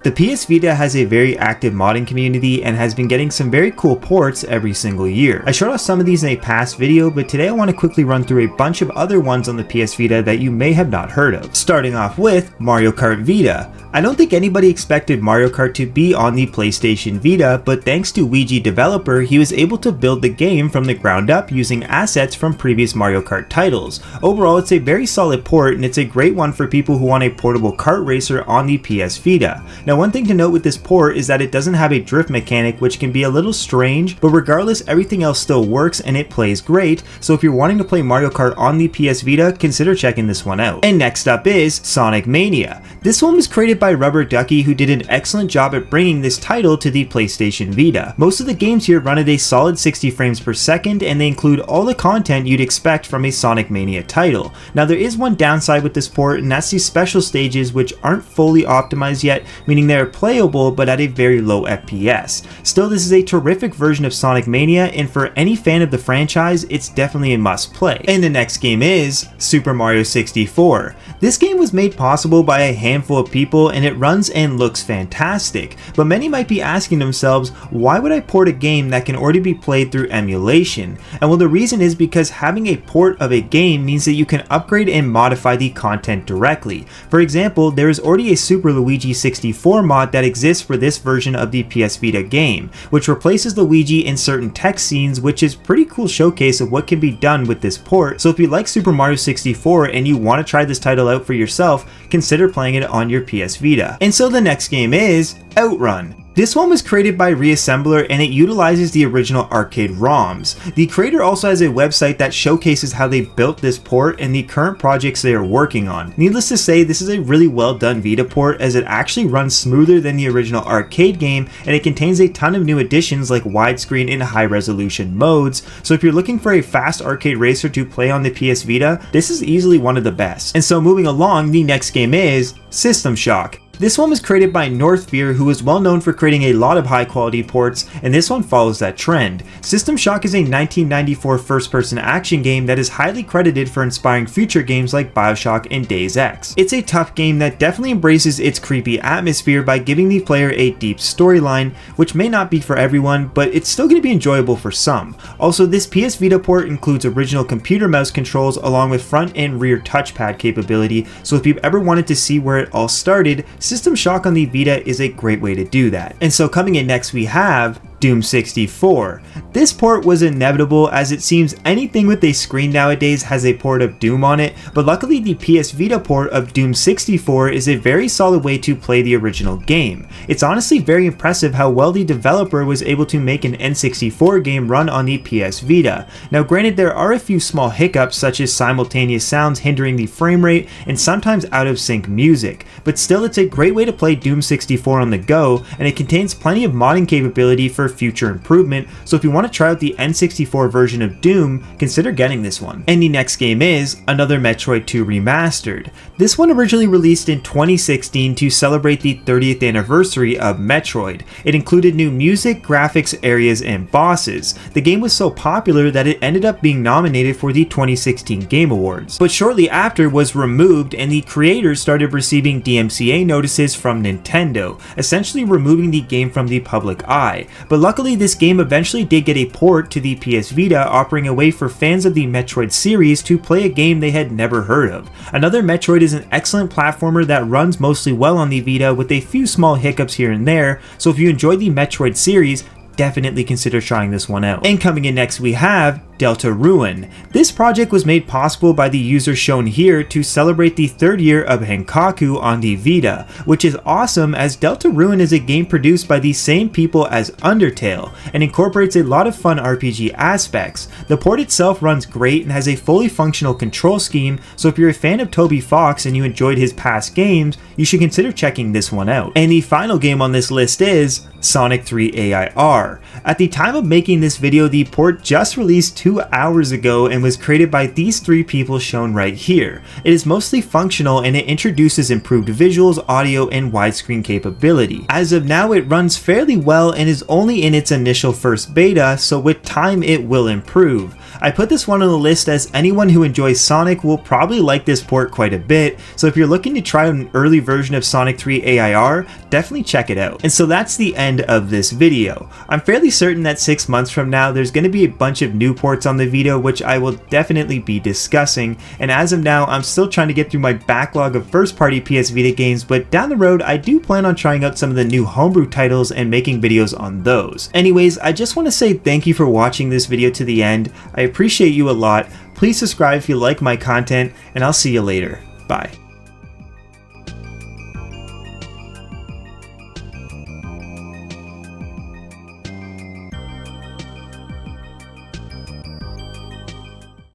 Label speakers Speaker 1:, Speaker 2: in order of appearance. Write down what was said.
Speaker 1: The PS Vita has a very active modding community and has been getting some very cool ports every single year. I showed off some of these in a past video, but today I want to quickly run through a bunch of other ones on the PS Vita that you may have not heard of. Starting off with Mario Kart Vita. I don't think anybody expected Mario Kart to be on the PlayStation Vita, but thanks to Ouija developer, he was able to build the game from the ground up using assets from previous Mario Kart titles. Overall, it's a very solid port and it's a great one for people who want a portable kart racer on the PS Vita. Now, one thing to note with this port is that it doesn't have a drift mechanic, which can be a little strange, but regardless, everything else still works and it plays great, so if you're wanting to play Mario Kart on the PS Vita, consider checking this one out. And next up is Sonic Mania. This one was created by Rubber Ducky, who did an excellent job at bringing this title to the PlayStation Vita. Most of the games here run at a solid 60 frames per second, and they include all the content you'd expect from a Sonic Mania title. Now, there is one downside with this port, and that's the special stages, which aren't fully optimized yet, meaning they're playable but at a very low FPS. Still, this is a terrific version of Sonic Mania, and for any fan of the franchise, it's definitely a must play. And the next game is Super Mario 64. This game was made possible by a handful of people and it runs and looks fantastic, but many might be asking themselves, why would I port a game that can already be played through emulation? And well, the reason is because having a port of a game means that you can upgrade and modify the content directly. For example, there is already a Super Luigi 64 mod that exists for this version of the PS Vita game, which replaces Luigi in certain tech scenes, which is pretty cool showcase of what can be done with this port. So if you like Super Mario 64 and you want to try this title out for yourself, consider playing it on your PS Vita. And so the next game is Outrun. This one was created by Reassembler and it utilizes the original arcade ROMs. The creator also has a website that showcases how they built this port and the current projects they are working on. Needless to say, this is a really well done Vita port as it actually runs smoother than the original arcade game, and it contains a ton of new additions like widescreen and high resolution modes. So if you're looking for a fast arcade racer to play on the PS Vita, this is easily one of the best. And so moving along, the next game is System Shock. This one was created by Northfear, who is well known for creating a lot of high quality ports, and this one follows that trend. System Shock is a 1994 first-person action game that is highly credited for inspiring future games like BioShock and Days Ex. It's a tough game that definitely embraces its creepy atmosphere by giving the player a deep storyline, which may not be for everyone, but it's still going to be enjoyable for some. Also, this PS Vita port includes original computer mouse controls along with front and rear touchpad capability, so if you've ever wanted to see where it all started, System Shock on the Vita is a great way to do that. And so coming in next we have Doom 64. This port was inevitable as it seems anything with a screen nowadays has a port of Doom on it, but luckily the PS Vita port of Doom 64 is a very solid way to play the original game. It's honestly very impressive how well the developer was able to make an N64 game run on the PS Vita. Now granted, there are a few small hiccups such as simultaneous sounds hindering the frame rate and sometimes out of sync music, but still it's a great way to play Doom 64 on the go, and it contains plenty of modding capability for future improvement, so if you want to try out the N64 version of Doom, consider getting this one. And the next game is another Metroid 2 Remastered. This one originally released in 2016 to celebrate the 30th anniversary of Metroid. It included new music, graphics, areas, and bosses. The game was so popular that it ended up being nominated for the 2016 Game Awards, but shortly after was removed and the creators started receiving DMCA notices from Nintendo, essentially removing the game from the public eye. But luckily, this game eventually did get a port to the PS Vita, offering a way for fans of the Metroid series to play a game they had never heard of. Another Metroid is an excellent platformer that runs mostly well on the Vita with a few small hiccups here and there, so if you enjoy the Metroid series, definitely consider trying this one out. And coming in next we have DeltaRune. This project was made possible by the user shown here to celebrate the 3rd year of Henkaku on the Vita, which is awesome as DeltaRune is a game produced by the same people as Undertale and incorporates a lot of fun RPG aspects. The port itself runs great and has a fully functional control scheme, so if you're a fan of Toby Fox and you enjoyed his past games, you should consider checking this one out. And the final game on this list is Sonic 3 A.I.R. At the time of making this video, the port just released 2 hours ago and was created by these 3 people shown right here. It is mostly functional and it introduces improved visuals, audio, and widescreen capability. As of now, it runs fairly well and is only in its initial first beta, so with time it will improve. I put this one on the list as anyone who enjoys Sonic will probably like this port quite a bit, so if you're looking to try an early version of Sonic 3 A.I.R, definitely check it out. And so that's the end of this video. I'm fairly certain that 6 months from now there's going to be a bunch of new ports on the Vita which I will definitely be discussing, and as of now I'm still trying to get through my backlog of first party PS Vita games, but down the road I do plan on trying out some of the new homebrew titles and making videos on those. Anyways, I just want to say thank you for watching this video to the end. I appreciate you a lot. Please subscribe if you like my content, and I'll see you later. Bye.